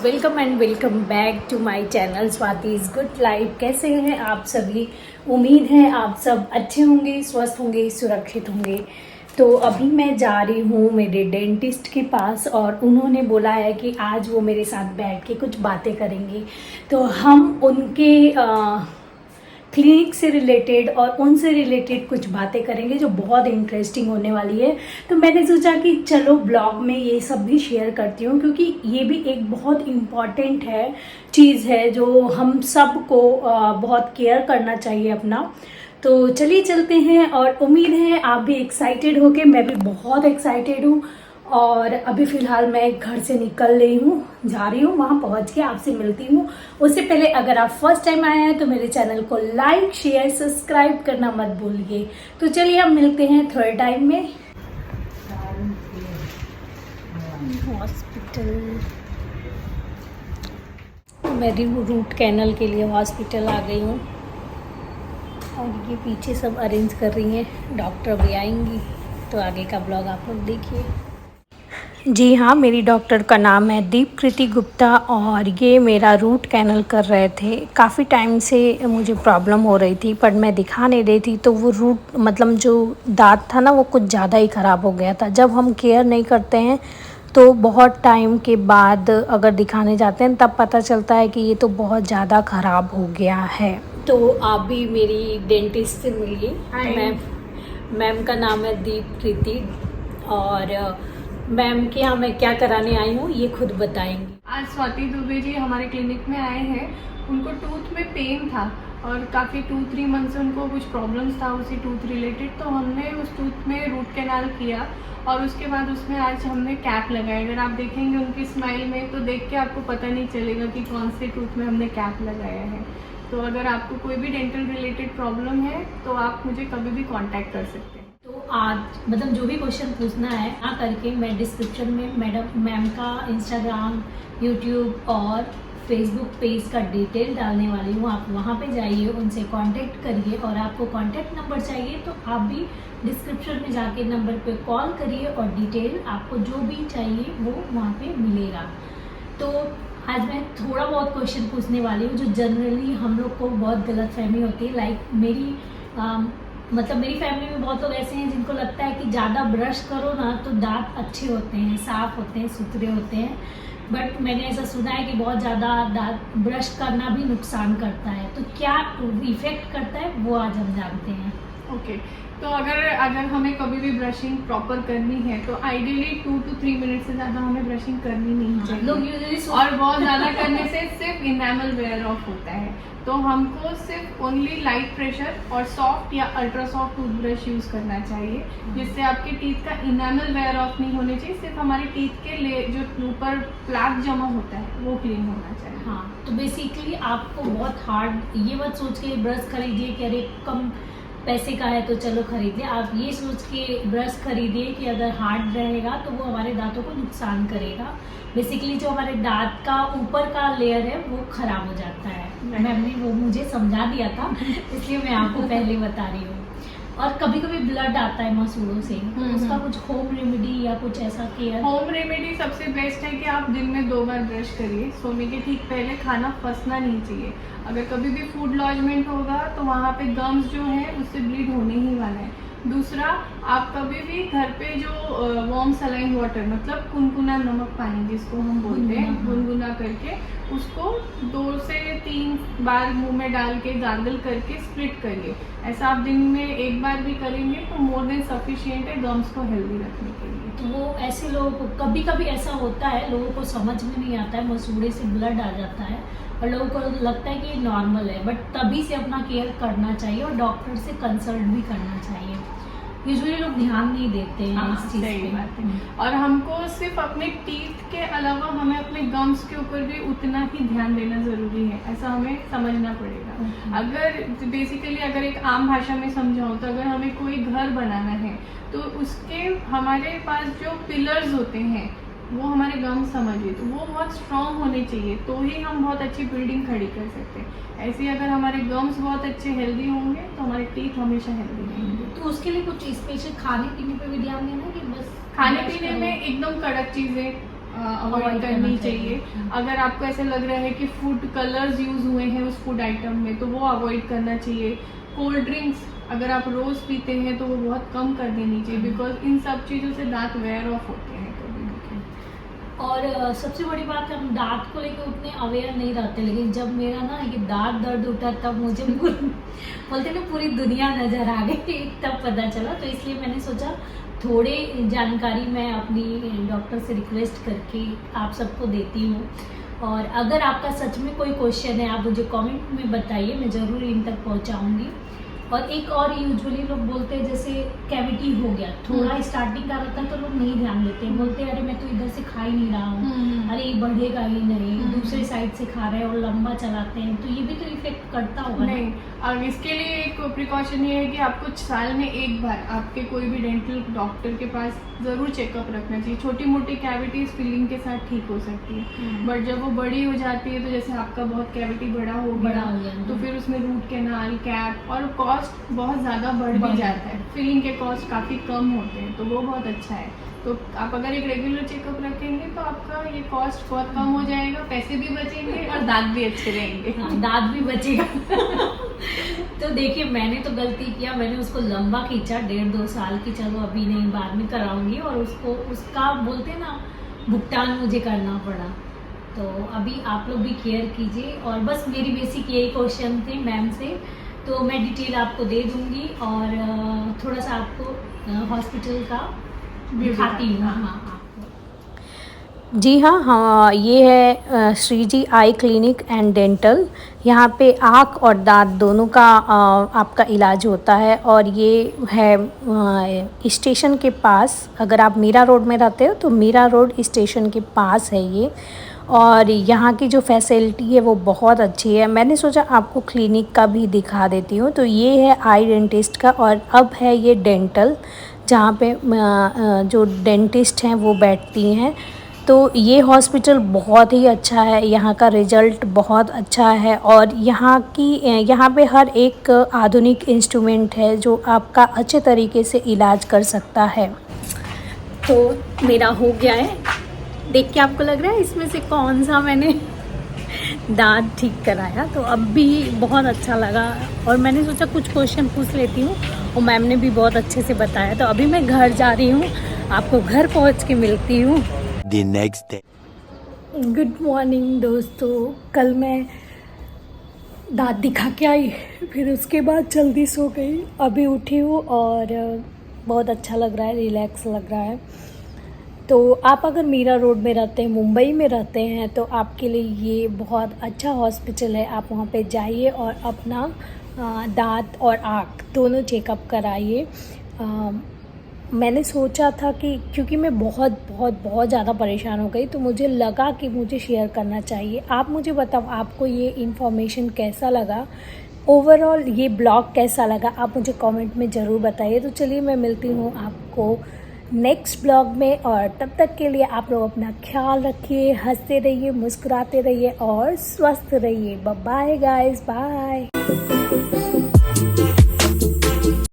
Welcome and welcome back to my channel Swati's good life. कैसे हैं आप सभी? उम्मीद है आप सब अच्छे होंगे, स्वस्थ होंगे, सुरक्षित होंगे। तो अभी मैं जा रही हूँ मेरे डेंटिस्ट के पास और उन्होंने बोला है कि आज वो मेरे साथ बैठ के कुछ बातें करेंगे। तो हम उनके क्लिनिक से रिलेटेड और उनसे रिलेटेड कुछ बातें करेंगे जो बहुत इंटरेस्टिंग होने वाली है। तो मैंने सोचा कि चलो ब्लॉग में ये सब भी शेयर करती हूँ, क्योंकि ये भी एक बहुत इम्पॉर्टेंट चीज़ है जो हम सब को बहुत केयर करना चाहिए अपना। तो चलिए चलते हैं और उम्मीद है आप भी एक्साइटेड हो के, मैं भी बहुत एक्साइटेड हूँ। और अभी फ़िलहाल मैं घर से निकल रही हूँ, जा रही हूँ, वहाँ पहुँच के आपसे मिलती हूँ। उससे पहले अगर आप फर्स्ट टाइम आए हैं तो मेरे चैनल को लाइक शेयर सब्सक्राइब करना मत भूलिए। तो चलिए हम मिलते हैं थर्ड टाइम में। हॉस्पिटल, मेरी रूट कैनल के लिए हॉस्पिटल आ गई हूँ और ये पीछे सब अरेंज कर रही हैं, डॉक्टर भी आएंगी। तो आगे का ब्लॉग आप लोग देखिए। जी हाँ, मेरी डॉक्टर का नाम है दीपकृति गुप्ता और ये मेरा रूट कैनल कर रहे थे। काफ़ी टाइम से मुझे प्रॉब्लम हो रही थी पर मैं दिखा नहीं रही थी, तो वो रूट मतलब जो दांत था ना वो कुछ ज़्यादा ही ख़राब हो गया था। जब हम केयर नहीं करते हैं तो बहुत टाइम के बाद अगर दिखाने जाते हैं तब पता चलता है कि ये तो बहुत ज़्यादा ख़राब हो गया है। तो आप भी मेरी डेंटिस्ट से मिलिए। मैम का नाम है दीपकृति और मैम के यहाँ मैं क्या कराने आई हूँ ये खुद बताएंगी। आज स्वाति दुबे जी हमारे क्लिनिक में आए हैं। उनको टूथ में पेन था और काफ़ी 2-3 मंथ से उनको कुछ प्रॉब्लम्स था उसी टूथ रिलेटेड। तो हमने उस टूथ में रूट कैनाल किया और उसके बाद उसमें आज हमने कैप लगाया। अगर आप देखेंगे उनकी स्माइल में तो देख के आपको पता नहीं चलेगा कि कौन से टूथ में हमने कैप लगाया है। तो अगर आपको कोई भी डेंटल रिलेटेड प्रॉब्लम है तो आप मुझे कभी भी कॉन्टैक्ट कर सकते हैं। तो आज मतलब जो भी क्वेश्चन पूछना है ना करके मैं डिस्क्रिप्शन में मैम का इंस्टाग्राम, यूट्यूब और फेसबुक पेज का डिटेल डालने वाली हूँ। आप वहाँ पे जाइए, उनसे कांटेक्ट करिए और आपको कांटेक्ट नंबर चाहिए तो आप भी डिस्क्रिप्शन में जाके नंबर पे कॉल करिए और डिटेल आपको जो भी चाहिए वो वहाँ पे मिलेगा। तो आज मैं थोड़ा बहुत क्वेश्चन पूछने वाली हूँ जो जनरली हम लोग को बहुत गलतफहमी होती है। लाइक मेरी मेरी फैमिली में बहुत लोग ऐसे हैं जिनको लगता है कि ज़्यादा ब्रश करो ना तो दांत अच्छे होते हैं, साफ़ होते हैं, सुथरे होते हैं। बट मैंने ऐसा सुना है कि बहुत ज़्यादा दांत ब्रश करना भी नुकसान करता है। तो क्या इफ़ेक्ट करता है वो आज हम जानते हैं। ओके, तो अगर हमें कभी भी ब्रशिंग प्रॉपर करनी है तो आइडियली 2 to 3 मिनट से ज़्यादा हमें ब्रशिंग करनी नहीं चाहिए। लोग यूजुअली और बहुत ज़्यादा करने से सिर्फ इनेमल वेयर ऑफ होता है। तो हमको सिर्फ ओनली लाइट प्रेशर और सॉफ्ट या अल्ट्रा सॉफ्ट टूथब्रश यूज़ करना चाहिए, जिससे आपके टीथ का इनेमल वेयर ऑफ नहीं होने चाहिए। सिर्फ हमारे टीथ के जो ऊपर प्लाक जमा होता है वो क्लीन होना चाहिए। हाँ, तो बेसिकली आपको बहुत हार्ड ये मत सोच के ब्रश खरीदिए कि अरे कम पैसे का है तो चलो खरीद लिया। आप ये सोच के ब्रश खरीदिए कि अगर हार्ड रहेगा तो वो हमारे दांतों को नुकसान करेगा। बेसिकली जो हमारे दांत का ऊपर का लेयर है वो खराब हो जाता है। मैम ने वो मुझे समझा दिया था इसलिए मैं आपको पहले बता रही हूँ। और कभी कभी ब्लड आता है मसूड़ों से, तो उसका कुछ होम रेमेडी या कुछ ऐसा केयर? होम रेमेडी सबसे बेस्ट है कि आप दिन में 2 बार ब्रश करिए। सोने के ठीक पहले खाना फंसना नहीं चाहिए। अगर कभी भी फूड लॉजमेंट होगा तो वहाँ पे गम्स जो है उससे ब्लीड होने ही वाला है। दूसरा, आप कभी भी घर पे जो वार्म सलाइन वाटर मतलब गुनगुना नमक पानी जिसको हम बोलते हैं, गुनगुना करके उसको 2 से 3 बार मुंह में डाल के गार्गल करके स्प्लिट करिए। ऐसा आप दिन में 1 बार भी करेंगे तो मोर देन सफिशिएंट है गम्स को हेल्दी रखने के लिए। तो वो ऐसे लोगों को कभी कभी ऐसा होता है, लोगों को समझ में नहीं आता है, मसूड़े से ब्लड आ जाता है और लोगों को लगता है कि ये नॉर्मल है। बट तभी से अपना केयर करना चाहिए और डॉक्टर से कंसल्ट भी करना चाहिए। यूजुअली लोग ध्यान नहीं देते हैं इस चीज़ पे। बात है। और हमको सिर्फ अपने टीथ के अलावा हमें अपने गम्स के ऊपर भी उतना ही ध्यान देना ज़रूरी है, ऐसा हमें समझना पड़ेगा। अगर बेसिकली अगर एक आम भाषा में समझाऊँ तो अगर हमें कोई घर बनाना है तो उसके हमारे पास जो पिलर्स होते हैं वो हमारे गम्स समझिए तो वो बहुत स्ट्रॉन्ग होने चाहिए, तो ही हम बहुत अच्छी बिल्डिंग खड़ी कर सकते हैं। ऐसे ही अगर हमारे गम्स बहुत अच्छे हेल्दी होंगे तो हमारे टीथ हमेशा हेल्दी रहेंगे। तो उसके लिए कुछ स्पेशल खाने पीने पे भी ध्यान देना है कि बस खाने पीने में एकदम कड़क चीज़ें अवॉइड Avoid करनी करना चाहिए। चाहिए। अगर आपको ऐसा लग रहा है कि फूड कलर्स यूज हुए हैं उस फूड आइटम में, तो वो अवॉइड करना चाहिए। कोल्ड ड्रिंक्स अगर आप रोज पीते हैं तो वो बहुत कम कर देनी चाहिए, बिकॉज इन सब चीज़ों से दांत वेयर ऑफ होते हैं कभी भी। और सबसे बड़ी बात है, हम दांत को लेकर उतने अवेयर नहीं रहते, लेकिन जब मेरा ना ये दांत दर्द उठा तब मुझे बोलते ना पूरी दुनिया नजर आ गई, तब पता चला। तो इसलिए मैंने सोचा थोड़े जानकारी मैं अपनी डॉक्टर से रिक्वेस्ट करके आप सबको देती हूँ। और अगर आपका सच में कोई क्वेश्चन है आप मुझे कमेंट में बताइए, मैं ज़रूर इन तक पहुँचाऊँगी। और एक और यूजुअली लोग बोलते हैं जैसे कैविटी हो गया, थोड़ा स्टार्टिंग का रहता है तो लोग नहीं ध्यान देते हैं, बोलते हैं अरे मैं तो इधर से खा ही नहीं रहा हूँ, अरे ये बढ़ेगा ही नहीं, दूसरे साइड से खा रहे हैं और लंबा चलाते हैं, तो ये भी तो इफेक्ट करता होगा ना? नहीं, अब इसके लिए एक प्रिकॉशन ये है कि आपको साल में एक बार आपके कोई भी डेंटल डॉक्टर के पास ज़रूर चेकअप रखना चाहिए। छोटी मोटी कैविटीज फिलिंग के साथ ठीक हो सकती है, बट जब वो बड़ी हो जाती है, तो जैसे आपका बहुत कैविटी बड़ा हो गया तो फिर उसमें रूट कैनाल, कैप और कॉस्ट बहुत ज़्यादा बढ़ भी जाता है। फिलिंग के कॉस्ट काफ़ी कम होते हैं, तो वो बहुत अच्छा है। तो आप अगर एक रेगुलर चेकअप रखेंगे तो आपका ये कॉस्ट बहुत कम हो जाएगा, पैसे भी बचेंगे और दांत भी अच्छे रहेंगे। हाँ, दांत भी बचेगा। तो देखिए मैंने तो गलती किया, मैंने उसको लंबा खींचा, 1.5-2 साल की, चलो अभी नहीं बाद में कराऊंगी, और उसको उसका बोलते हैं ना भुगतान मुझे करना पड़ा। तो अभी आप लोग भी केयर कीजिए। और बस मेरी बेसिक यही क्वेश्चन थे मैम से, तो मैं डिटेल आपको दे दूंगी और थोड़ा सा आपको हॉस्पिटल का दिखाती हूँ। हाँ, जी हाँ, ये है श्री जी आई क्लिनिक एंड डेंटल। यहाँ पे आँख और दांत दोनों का आपका इलाज होता है, और ये है स्टेशन के पास। अगर आप मीरा रोड में रहते हो तो मीरा रोड स्टेशन के पास है ये। और यहाँ की जो फैसिलिटी है वो बहुत अच्छी है। मैंने सोचा आपको क्लिनिक का भी दिखा देती हूँ। तो ये है आई डेंटिस्ट का, और अब है ये डेंटल, जहाँ पे जो डेंटिस्ट हैं वो बैठती हैं। तो ये हॉस्पिटल बहुत ही अच्छा है, यहाँ का रिज़ल्ट बहुत अच्छा है, और यहाँ पे हर एक आधुनिक इंस्ट्रूमेंट है जो आपका अच्छे तरीके से इलाज कर सकता है। तो मेरा हो गया है, देख के आपको लग रहा है इसमें से कौन सा मैंने दांत ठीक कराया, तो अब भी बहुत अच्छा लगा। और मैंने सोचा कुछ क्वेश्चन पूछ लेती हूँ, और मैम ने भी बहुत अच्छे से बताया। तो अभी मैं घर जा रही हूँ, आपको घर पहुँच के मिलती हूँ। The next day. Good morning दोस्तों। कल मैं दांत दिखा के आई, फिर उसके बाद जल्दी सो गई, अभी उठी हूँ और बहुत अच्छा लग रहा है, रिलैक्स लग रहा है। तो आप अगर मीरा रोड में रहते हैं, मुंबई में रहते हैं, तो आपके लिए ये बहुत अच्छा हॉस्पिटल है। आप वहाँ पे जाइए और अपना दांत और आँख दोनों चेकअप कराइए। मैंने सोचा था कि क्योंकि मैं बहुत ज़्यादा परेशान हो गई, तो मुझे लगा कि मुझे शेयर करना चाहिए। आप मुझे बताओ आपको ये इन्फॉर्मेशन कैसा लगा, ओवरऑल ये ब्लॉग कैसा लगा, आप मुझे कमेंट में ज़रूर बताइए। तो चलिए मैं मिलती हूँ आपको नेक्स्ट ब्लॉग में, और तब तक के लिए आप लोग अपना ख्याल रखिए, हंसते रहिए, मुस्कुराते रहिए और स्वस्थ रहिए। Bye guys, bye.